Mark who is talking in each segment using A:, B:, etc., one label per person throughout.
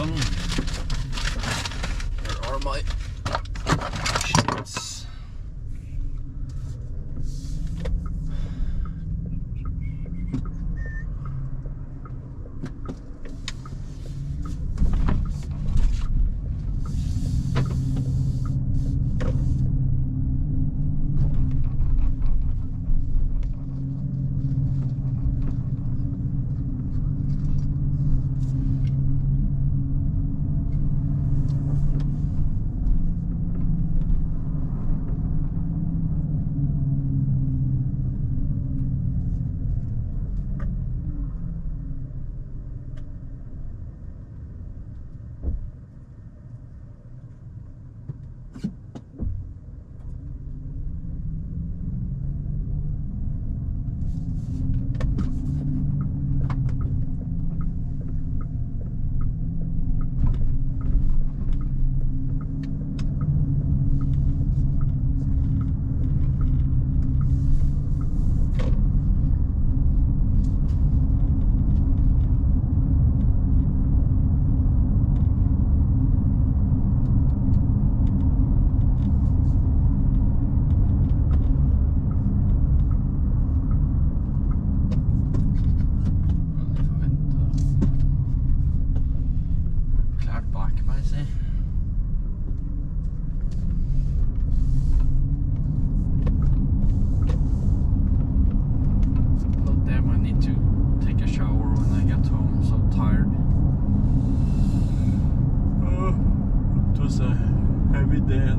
A: along. Where are my sheets?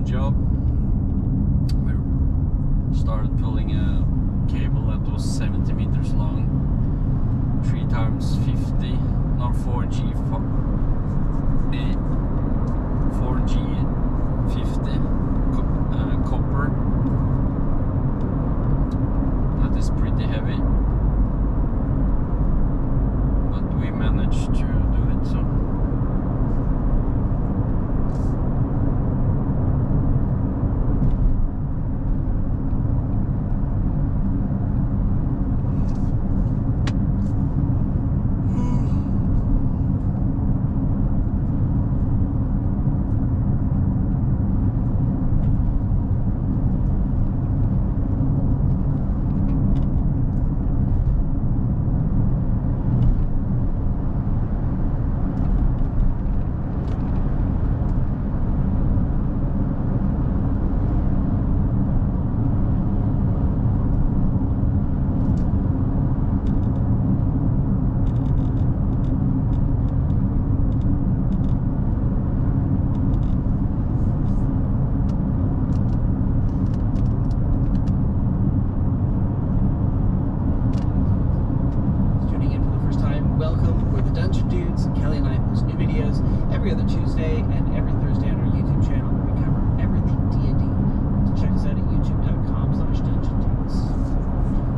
A: Job. We started pulling a cable that was 70 meters long, 3 times 50, not 4G, 4G 50 copper. That is pretty heavy, but we managed to do it. So. Every other Tuesday and every Thursday on our YouTube channel. We cover everything D&D. So check us out at youtube.com/DungeonDudes.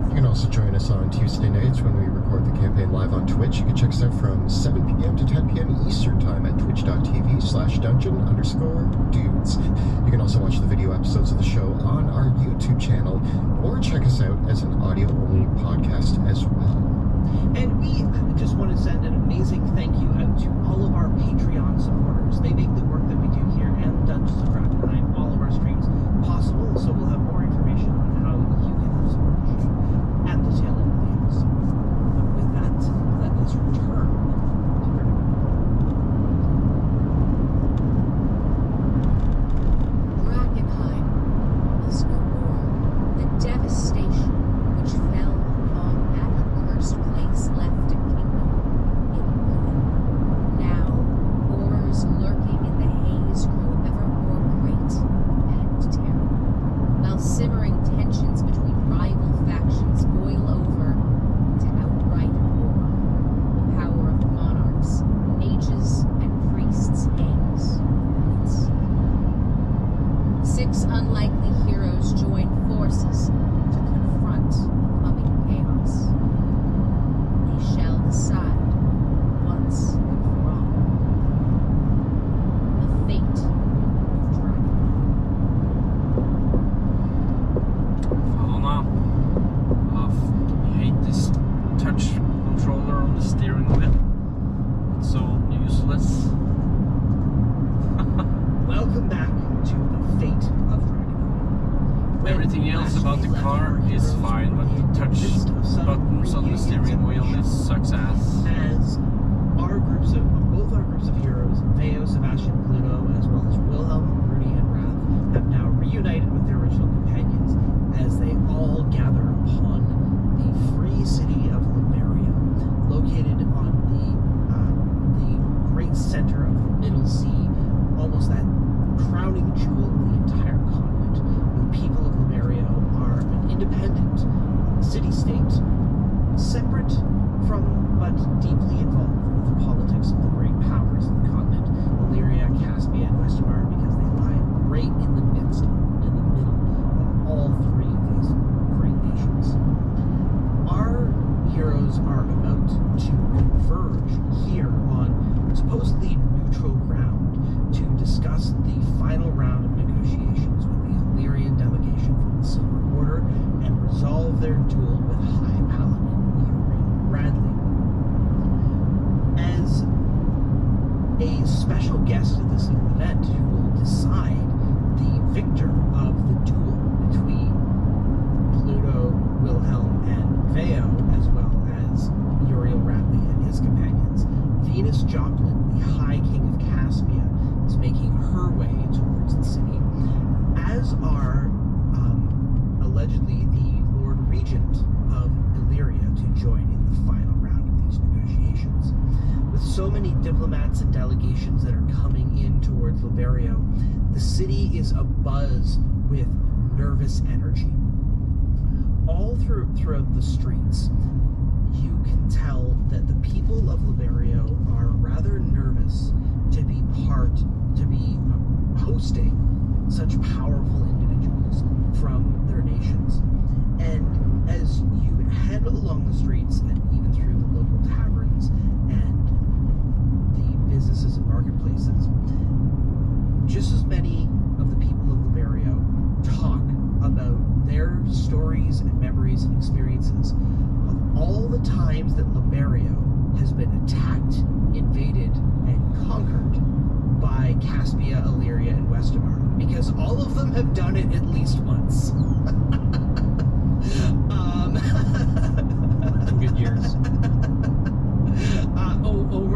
B: You can also join us on Tuesday nights when we record the campaign live on Twitch. You can check us out from 7 p.m. to 10 p.m. Eastern Time at twitch.tv/dungeon_dudes. You can also watch the video episodes of the show on our YouTube channel or check us out as an audio-only podcast as well.
A: And we just want to send an amazing thank you out to all of our Patreon supporters. They make the work that we do here and Dungeons of Dragonheim, all of our streams possible. So we'll have more information on how you can help support the show at the tail end of the episode. But with that, let us return to
C: Dragonheim is no more. The devastation which fell upon that accursed place left a kingdom in ruin. Now, horrors lurking in the haze grow ever more great and terrible, while simmering tensions between rival factions boil over into outright war.
A: a special guest at this event who will decide the victor of the duel between Pluto, Wilhelm, and Veo, as well as Uriel Radley and his companions. Venus Joplin, the High King of Caspia, is making her way towards the city, as are allegedly the Lord Regent of Illyria to join in the final round of these negotiations. With so many diplomats and delegations that are coming in towards Liberio, the city is abuzz with nervous energy. All throughout the streets, you can tell that the people of Liberio are rather nervous to be hosting such powerful individuals from their nations. And as you head along the streets and even through the local taverns and the businesses and marketplaces, just as many of the people of Liberio talk about their stories and memories and experiences of all the times that Liberio has been attacked, invaded, and conquered by Caspia, Illyria, and Westermark, because all of them have done it at least once.
D: Good years.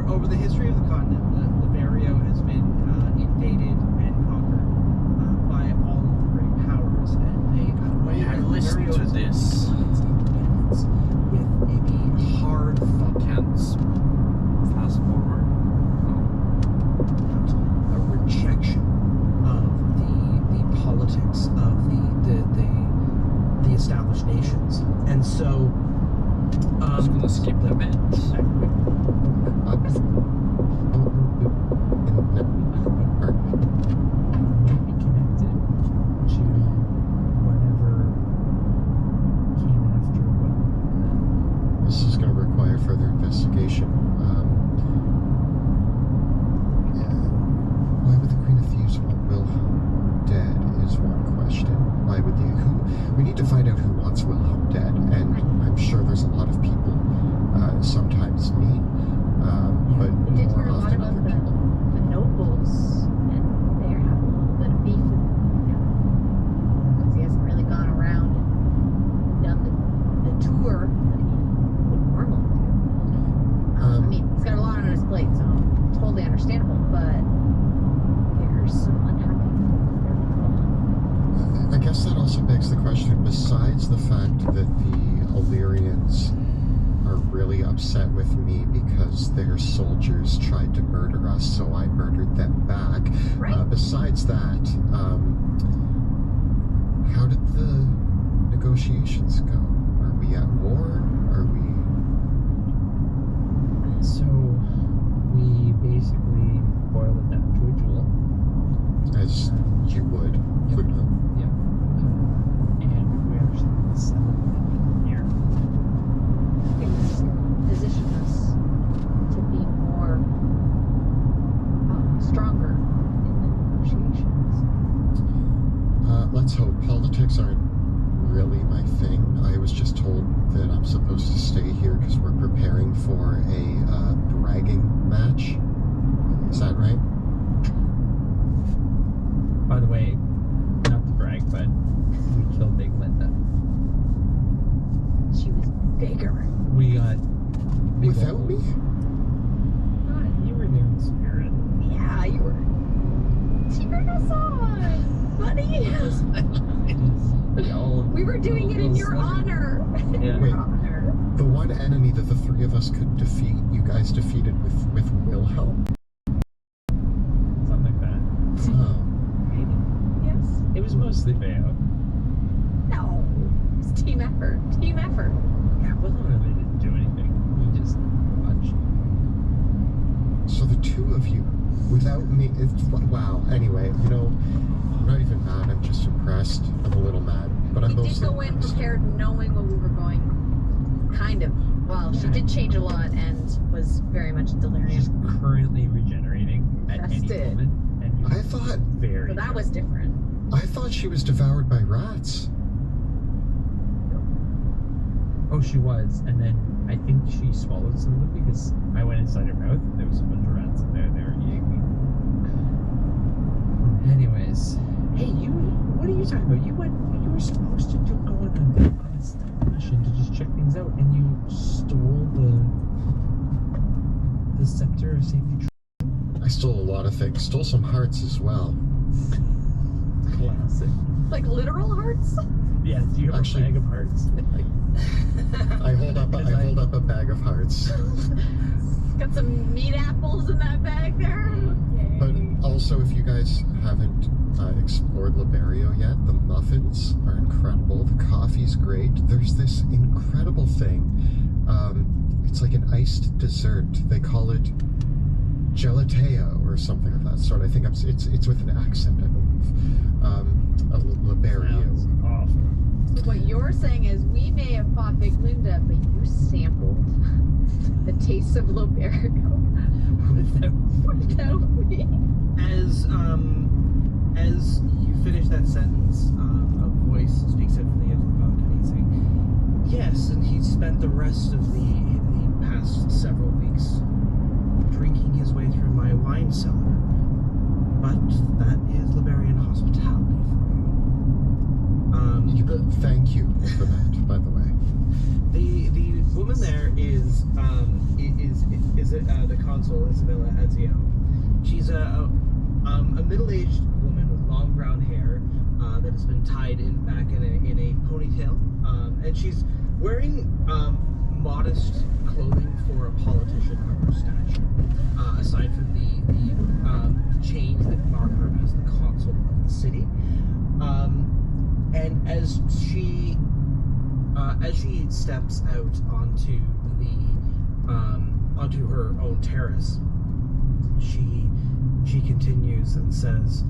A: Over the history of the continent, Liberio has been invaded and conquered by all of the great powers, and they
D: Listen to this.
A: With a hard
D: Can't fast forward.
A: a rejection of the politics of the established nations, and so
D: I'm just gonna skip the bit.
E: Be connected to whatever came after Will.
B: This is going to require further investigation. Why would the Queen of Thieves want Wilhelm dead is one question. Why would we need to find out who wants Wilhelm dead, and I'm sure there's a lot of people, sometimes me, but
F: We did
B: more
F: hear a lot
B: often
F: about
B: other people.
F: the nobles, and they're having a little bit of beef with him. Because he hasn't really gone around and done the tour that he would normally do. I mean, he's got a lot on his plate, so totally understandable, but there's some unhappiness there.
B: I guess that also begs the question, besides the fact that the Illyrians are really upset with me because their soldiers tried to murder us, so I murdered them back.
F: Right.
B: Besides that, how did the negotiations go? Are we at war? Are we...
E: So we basically boiled it down to a duel.
B: As you would.
E: Yep.
B: Would not.
E: Yep. And we actually settled it here.
F: I think this positioned us to be more stronger in the negotiations.
B: Let's hope. Politics aren't really my thing. I was just told that I'm supposed to stay here because we're preparing for a bragging match. Is that right?
E: By the way, not to brag, but we killed Big Linda.
F: She was bigger.
E: We got big
B: Without
E: old-
B: me?
E: You were there in spirit.
F: Yeah, you were cheering us on, buddy. We were doing it in your honor. In
E: Yeah.
F: your
B: Wait.
F: honor.
B: The one enemy that the three of us could defeat, you guys defeated with Wilhelm?
E: Something like that.
B: Oh.
F: Yes.
E: It was mostly Veo.
F: No. It's team effort. Team effort.
E: Yeah, Wilhelm really didn't do anything. He just watched.
B: So the two of you, without me, wow. Anyway, I'm not even mad, I'm just impressed. I'm a little mad, but I'm
F: We did
B: mostly
F: go in
B: impressed.
F: prepared knowing what we were going. Kind of. Well, she did change a lot and was very much delirious.
E: She's currently regenerating at any
F: Infested.
E: moment. And you
B: I thought
E: very
F: So that was different.
B: I thought she was devoured by rats.
E: Oh, she was. And then I think she swallowed some of them because I went inside her mouth and there was a bunch of rats in there. They were eating me. Anyways, hey, what are you talking about? You were supposed to go on a mission to just check things out, and you stole the scepter of safety.
B: I stole a lot of things. Stole some hearts as well.
E: Classic.
F: Like literal hearts?
E: Yeah, do you have
B: Actually-
E: a bag of hearts?
B: I hold up a bag of hearts.
F: Got some meat apples in that bag there.
B: But also, if you guys haven't explored Liberio yet, the muffins are incredible. The coffee's great. There's this incredible thing. It's like an iced dessert. They call it gelatea or something of that sort. I think it's with an accent, I believe. A Liberio.
E: Sounds awful.
F: So what you're saying is we may have fought Big Linda, but you sampled the taste of Liberio without me.
A: As you finish that sentence, a voice speaks out from the end of the balcony saying, "Yes, and he spent the rest of the past several weeks drinking his way through my wine cellar. But that is Liberian hospitality for you."
B: Thank you for that, by the way.
A: The woman there is the consul Isabella Ezio. She's a middle-aged woman with long brown hair that has been tied back in a ponytail, and she's wearing modest clothing for a politician of her stature. Aside from the chains that mark her as the consul of the city, and as she steps out onto her own terrace, she continues and says,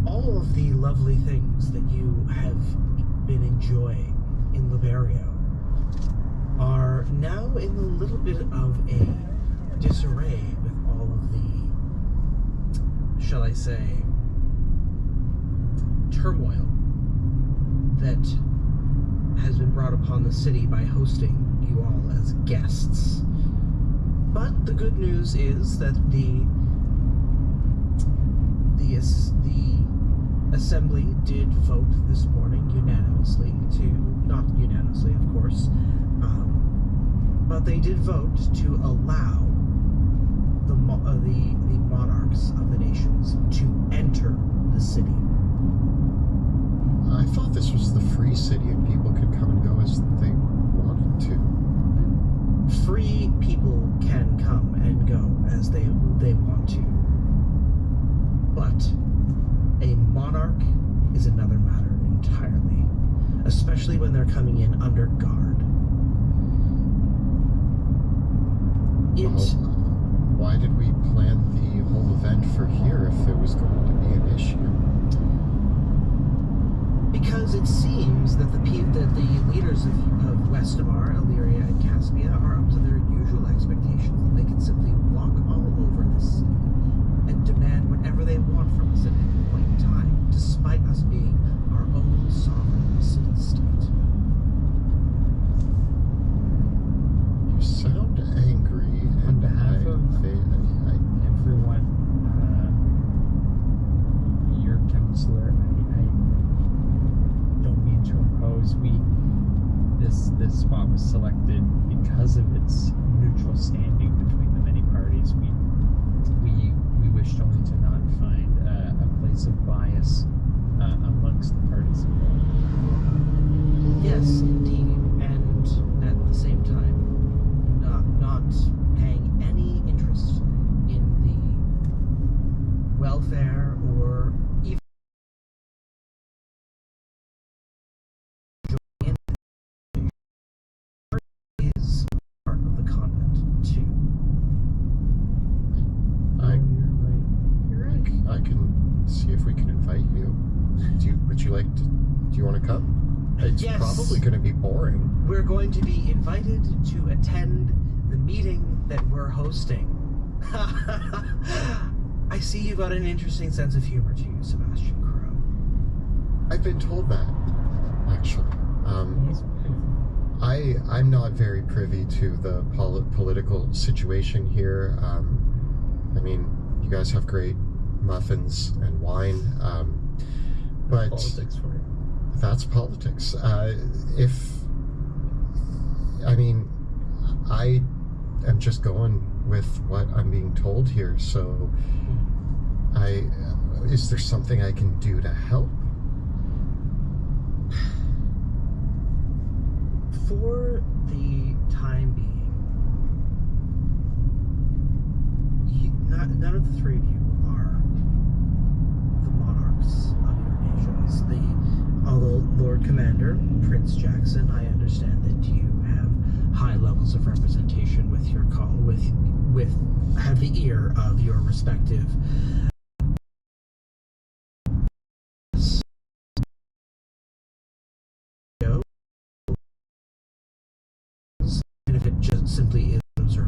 A: "All of the lovely things that you have been enjoying in Liberio are now in a little bit of a disarray with all of the, shall I say, turmoil that has been brought upon the city by hosting you all as guests. But the good news is that the assembly did vote this morning unanimously not unanimously, of course, but they did vote to allow the monarchs of the nations to enter the city."
B: I thought this was the free city and people could come and go as they wanted to.
A: Free people can come and go as they want to. But a monarch is another matter entirely, especially when they're coming in under guard.
B: Why did we plan the whole event for here if there was going to be an issue?
A: Because it seems that the leaders of Westamar, Illyria, and Caspia are up to their usual expectations that they can simply walk all over this city and demand whatever they want from us at any point in time, despite us being our own sovereign city-state.
B: You sound angry.
E: On behalf of everyone, your counselor, I don't mean to impose. This spot was selected because of its neutral standing between the many parties. We wished only to not find a place of bias amongst the parties involved.
A: Yes, indeed, and at the same time, not paying any interest in the welfare or even is part of the continent too.
F: You're right.
B: I can see if we can invite you. Would you like to? Do you want to come? It's
A: Yes.
B: probably going to be boring.
A: We're going to be invited to attend the meeting that we're hosting. I see you've got an interesting sense of humor to you, Sebastian Crow.
B: I've been told that, actually.
E: He's pretty
B: I'm not very privy to the political situation here. I mean, you guys have great muffins and wine, but
E: Politics for you.
B: that's politics. I am just going with what I'm being told here. So, is there something I can do to help?
A: For the time being, none of the three of you are the monarchs of your nations. Although Lord Commander Prince Jackson, I understand that you have high levels of representation with your have the ear of your respective and if it just simply is observed.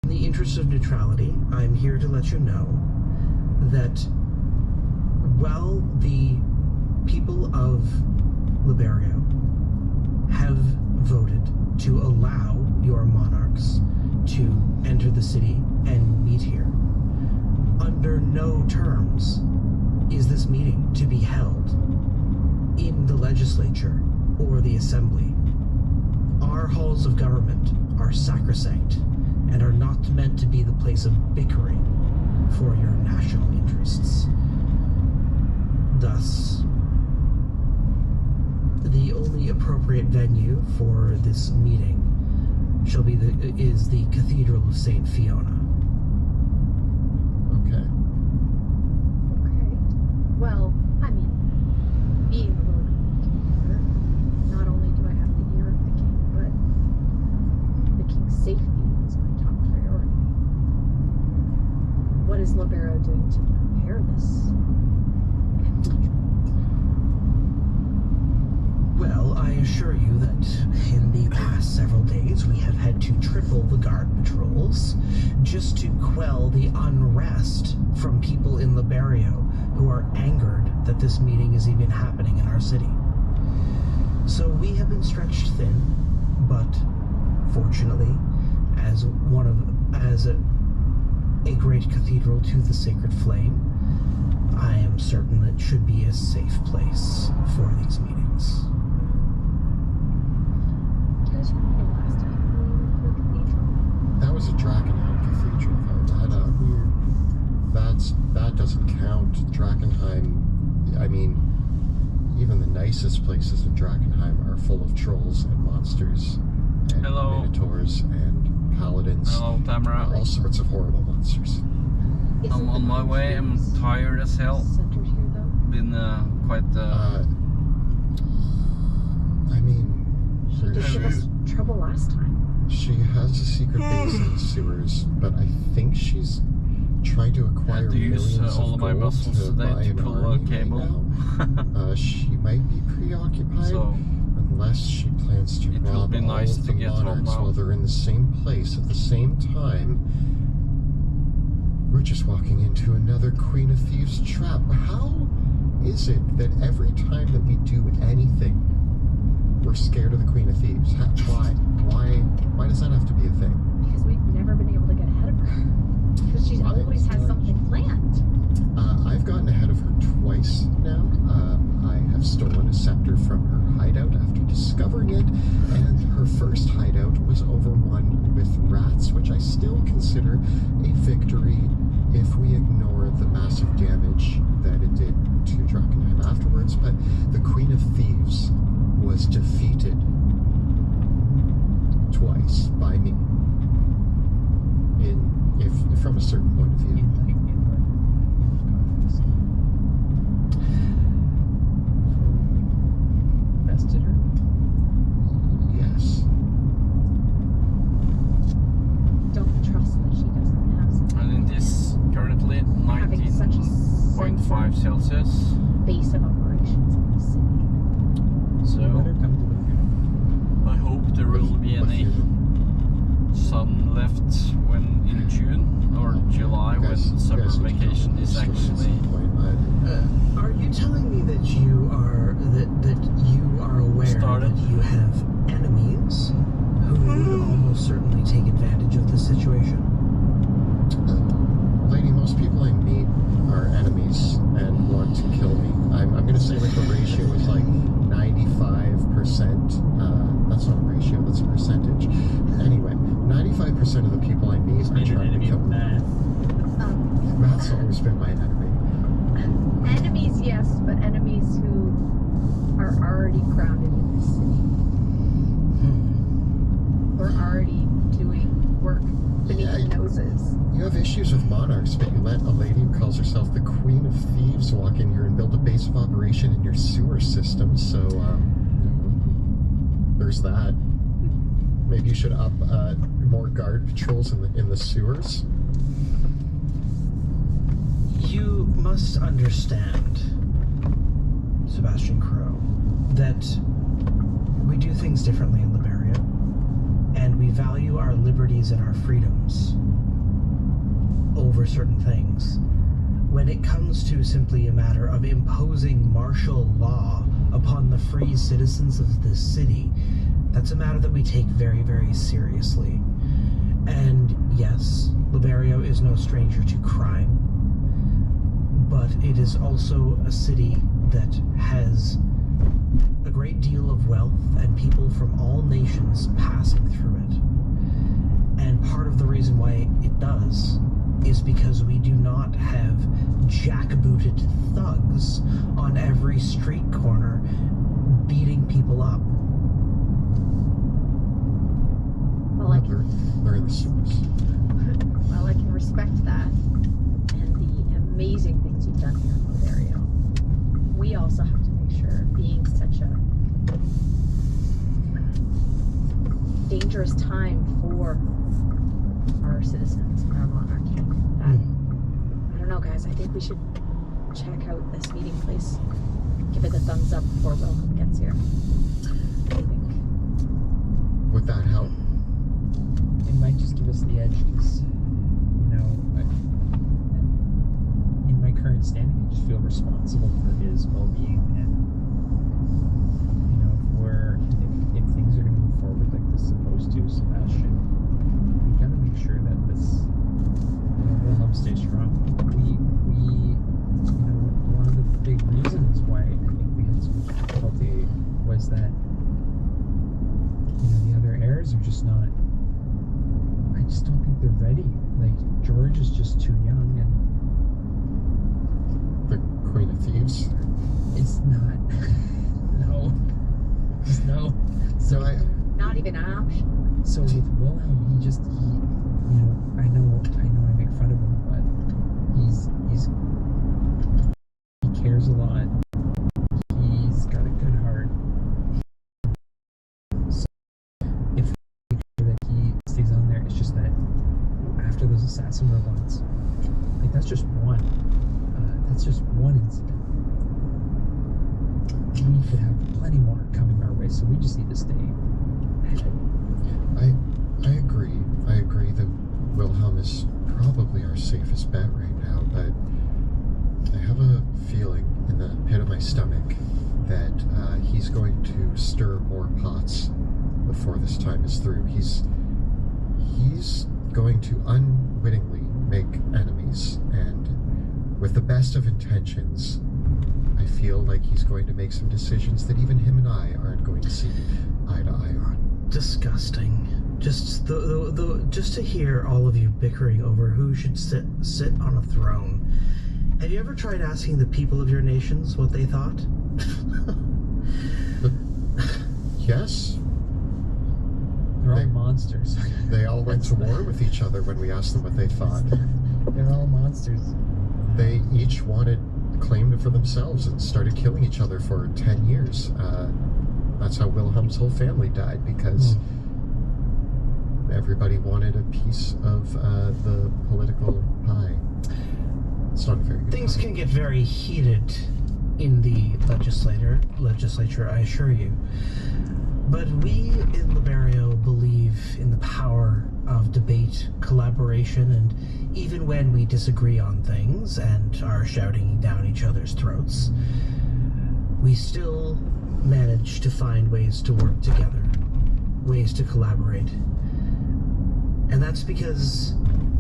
A: In the interest of neutrality, I'm here to let you know that while the people of Liberio have voted to allow your monarchs to enter the city and meet here, under no terms is this meeting to be held in the legislature or the assembly. Our halls of government are sacrosanct and are not meant to be the place of bickering for your national interests. Thus, the only appropriate venue for this meeting is the Cathedral of St. Fiona.
B: Okay.
F: Well, I mean, being the Lord Commander, not only do I have the ear of the king, but the king's safety is my top priority. What is Libero doing to prepare this cathedral?
A: Well, I assure you that in the past several days we have had to triple the guard patrols just to quell the unrest from people in Liberio who are angered that this meeting is even happening in our city. So we have been stretched thin, but fortunately, as a great cathedral to the sacred flame, I am certain that it should be a safe place for these meetings.
F: Do you guys remember the last time we went to the cathedral?
B: That was a Drakenheim Cathedral, though. That doesn't count. Drakenheim, I mean, even the nicest places in Drakenheim are full of trolls and monsters and minotaurs and paladins.
D: Hello, Tamara.
B: All sorts of horrible monsters.
D: I'm on my way. I'm tired as hell.
F: Centered here, though.
D: Been quite.
B: I mean,
F: She did give us trouble last time.
B: she has a secret base in the sewers, but I think she's trying to acquire
D: to use
B: millions
D: all
B: of
D: of my
B: gold
D: muscles
B: to
D: today
B: buy
D: to
B: an
D: pull a
B: army
D: cable.
B: right now. She might be preoccupied.
D: So
B: Unless she plans to
D: it will
B: rob
D: be nice
B: all of
D: to
B: the
D: get home
B: monarchs
D: now.
B: while they're in the same place at the same time. We're just walking into another Queen of Thieves trap. How is it that every time that we do anything, we're scared of the Queen of Thieves? Why does that have to be a thing?
F: Because we've never been able to get ahead of her. Because she always has something planned.
B: I've gotten ahead of her twice now. I have stolen a scepter from her hideout after discovering it, and her first hideout was overrun with rats, which I still consider a victory if we ignore the massive damage that it did to Drakenheim afterwards. But the Queen of Thieves was defeated twice by me. From a certain point of view.
E: Bested her?
B: Yes.
F: Don't trust that she doesn't have something.
D: and it is currently
F: Having such a
D: 19.5 Celsius.
F: already grounded in this city. We're already doing work beneath
B: Yeah,
F: our noses.
B: You have issues with monarchs, but you let a lady who calls herself the Queen of Thieves walk in here and build a base of operation in your sewer system, so, there's that. Maybe you should up more guard patrols in the sewers.
A: You must understand, Sebastian Crow, that we do things differently in Liberia, and we value our liberties and our freedoms over certain things. When it comes to simply a matter of imposing martial law upon the free citizens of this city, that's a matter that we take very, very seriously. And yes, Liberia is no stranger to crime, but it is also a city that has a great deal of wealth and people from all nations passing through it. And part of the reason why it does is because we do not have jackbooted thugs on every street corner beating people up.
F: Well, I
B: They're
F: can,
B: in the sewers.
F: well, I can respect that and the amazing things you've done here in Bavaria. We also have to make sure, being such a dangerous time for our citizens and our monarchy, that, I don't know, guys, I think we should check out this meeting place. Give it the thumbs up before Wilhelm gets here. What do you think?
B: Would that help?
E: It might just give us the edge because, in my current standing, I just feel responsible for his well-being, and if things are going to move forward like this is supposed to, Sebastian, we got to make sure that this Wilhelm stays strong. One of the big reasons why I think we had so much difficulty was that the other heirs are just not. I just don't think they're ready. Like, George is just too young, and
B: The Queen of Thieves?
E: it's not. No. Just no. So,
F: Not even an option.
E: so with Wilhelm, I know I make fun of him, but he cares a lot. He's got a good heart. So if we make sure that he stays on there, it's just that after those assassin robots, like that's just one incident. We could have plenty more coming our way, so we just need to stay ahead.
B: I agree. I agree that Wilhelm is probably our safest bet right now, but I have a feeling in the pit of my stomach that he's going to stir more pots before this time is through. He's going to unwittingly make enemies, and with the best of intentions, I feel like he's going to make some decisions that even him and I aren't going to see eye to eye on.
A: Disgusting. Just just to hear all of you bickering over who should sit on a throne. Have you ever tried asking the people of your nations what they thought?
B: Yes,
E: They're all
B: They-
E: monsters.
B: they all went to war with each other when we asked them what they thought.
E: They're all monsters.
B: They each claimed it for themselves and started killing each other for 10 years. That's how Wilhelm's whole family died, because everybody wanted a piece of the political pie. It's not a very good
A: Things
B: pie.
A: can get very heated in the legislature, I assure you. But we in Liberio believe in the power of debate, collaboration, and even when we disagree on things and are shouting down each other's throats, we still manage to find ways to work together, ways to collaborate. And that's because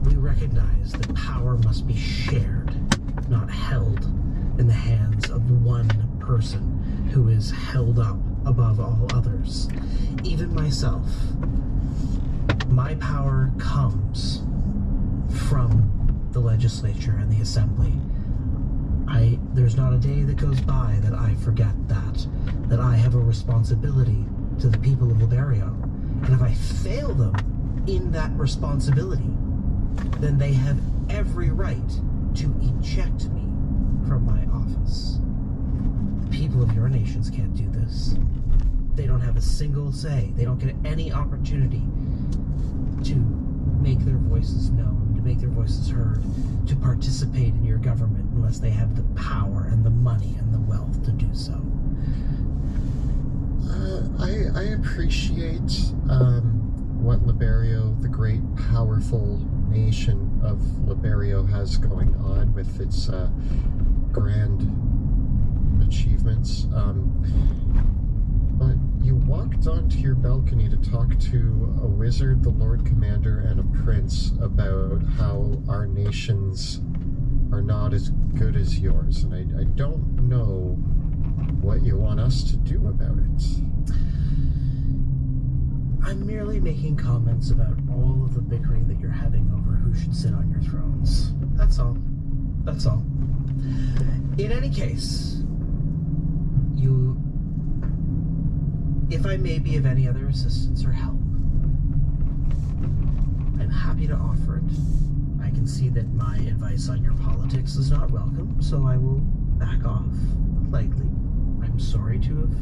A: we recognize that power must be shared, not held in the hands of one person who is held up above all others. Even myself, my power comes from the legislature and the assembly. There's not a day that goes by that I forget that I have a responsibility to the people of Liberio. And if I fail them in that responsibility, then they have every right to eject me from my office. The people of your nations can't do this. They don't have a single say. They don't get any opportunity to make their voices known, to make their voices heard, to participate in your government unless they have the power and the money and the wealth to do so.
B: I appreciate what Liberio, the great, powerful nation of Liberio, has going on with its grand achievements. But you walked onto your balcony to talk to a wizard, the Lord Commander, and a prince about how our nations are not as good as yours. And I don't know what you want us to do about it.
A: I'm merely making comments about all of the bickering that you're having over who should sit on your thrones. That's all. That's all. In any case, if I may be of any other assistance or help, I'm happy to offer it. I can see that my advice on your politics is not welcome, so I will back off politely. I'm sorry to have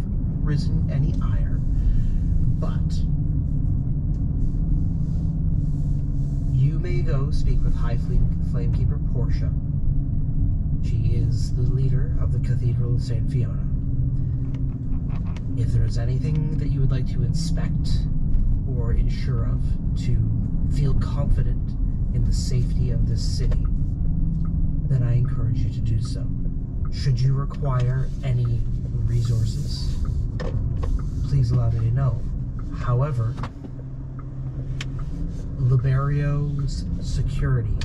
A: risen any ire, but you may go speak with High Flamekeeper Portia. She is the leader of the Cathedral of St. Fiona. If there is anything that you would like to inspect or ensure of to feel confident in the safety of this city, then I encourage you to do so. Should you require any resources, please allow me to know. However, Liberio's security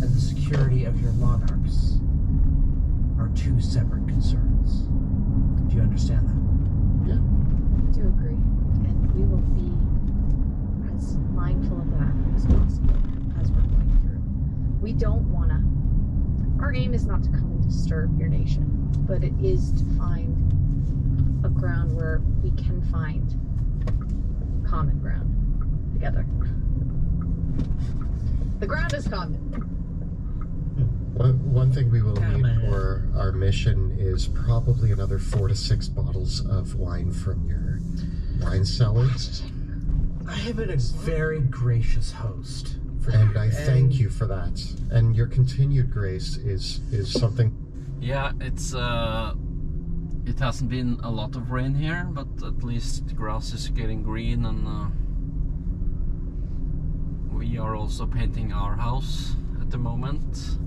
A: and the security of your monarchs are two separate concerns. Do you understand that?
B: Yeah.
F: I do agree. And we will be as mindful of that as possible as we're going through. We don't want to, our aim is not to come and disturb your nation, but it is to find a ground where we can find common ground together. The ground is common.
B: One thing we will need for our mission is probably another 4 to 6 bottles of wine from your wine cellar.
A: I have been a very gracious host.
B: And I thank you for that. And your continued grace is something.
D: Yeah, it's it hasn't been a lot of rain here, but at least the grass is getting green, and we are also painting our house at the moment.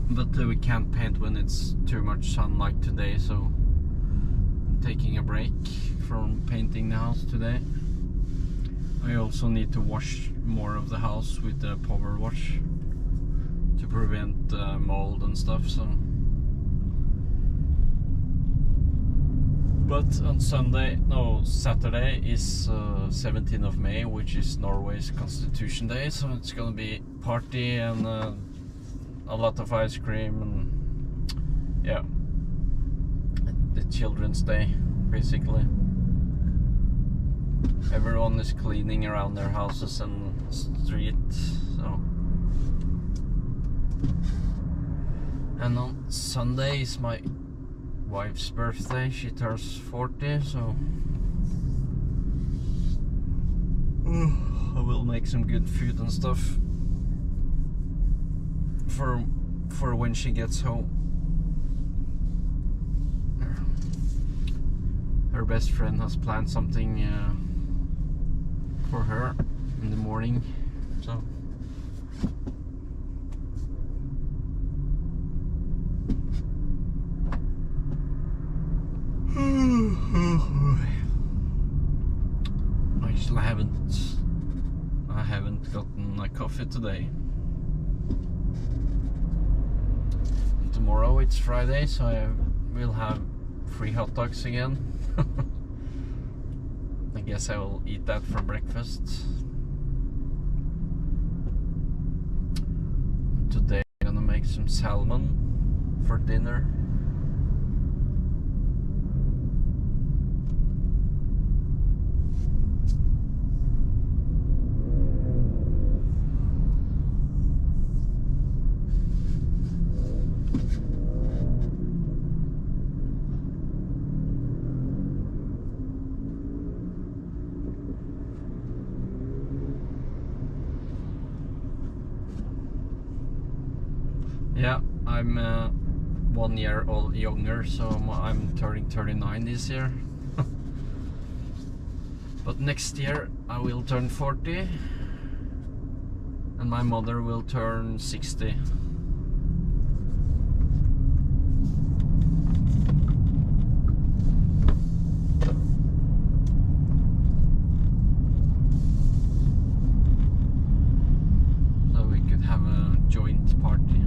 D: But we can't paint when it's too much sun like today, so I'm taking a break from painting the house today. I also need to wash more of the house with the power wash to prevent mold and stuff. So, but on Saturday is 17th of May, which is Norway's Constitution Day, so it's gonna be party and a lot of ice cream and yeah, the Children's Day basically. Everyone is cleaning around their houses and streets, so. And on Sunday is my wife's birthday. She turns 40, so I will make some good food and stuff for when she gets home. Her best friend has planned something for her in the morning, so actually I haven't gotten a coffee today. And tomorrow it's Friday, so I will have free hot dogs again. I guess I will eat that for breakfast. Today I'm gonna make some salmon for dinner. I'm 1 year old younger, so I'm turning 39 this year. But next year I will turn 40 and my mother will turn 60. So we could have a joint party.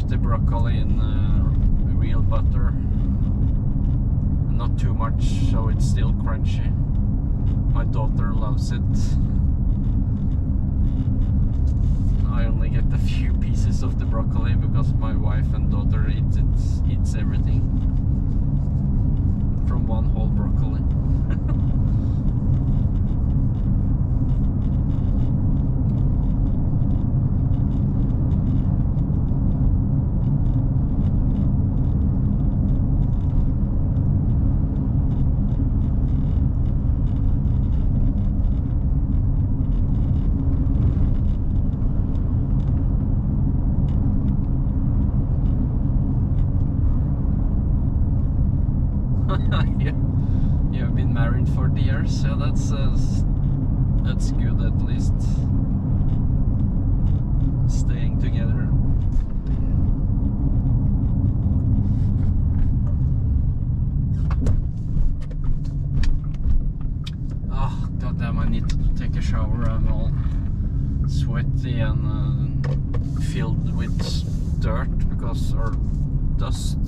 D: The broccoli in real butter, not too much, so it's still crunchy. My daughter loves it. I only get a few pieces of the broccoli because my wife and daughter eats everything from one whole broccoli. You've been married 40 years, so that's good, at least staying together. Oh goddamn! I need to take a shower. I'm all sweaty and filled with dirt or dust.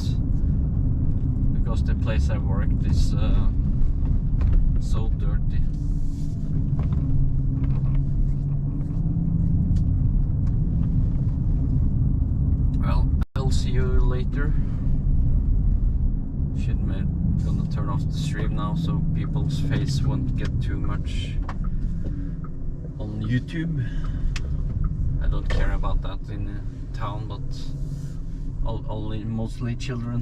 D: Because the place I worked is so dirty. Well, I'll see you later. Gonna turn off the stream now so people's face won't get too much on YouTube. I don't care about that in town, but only mostly children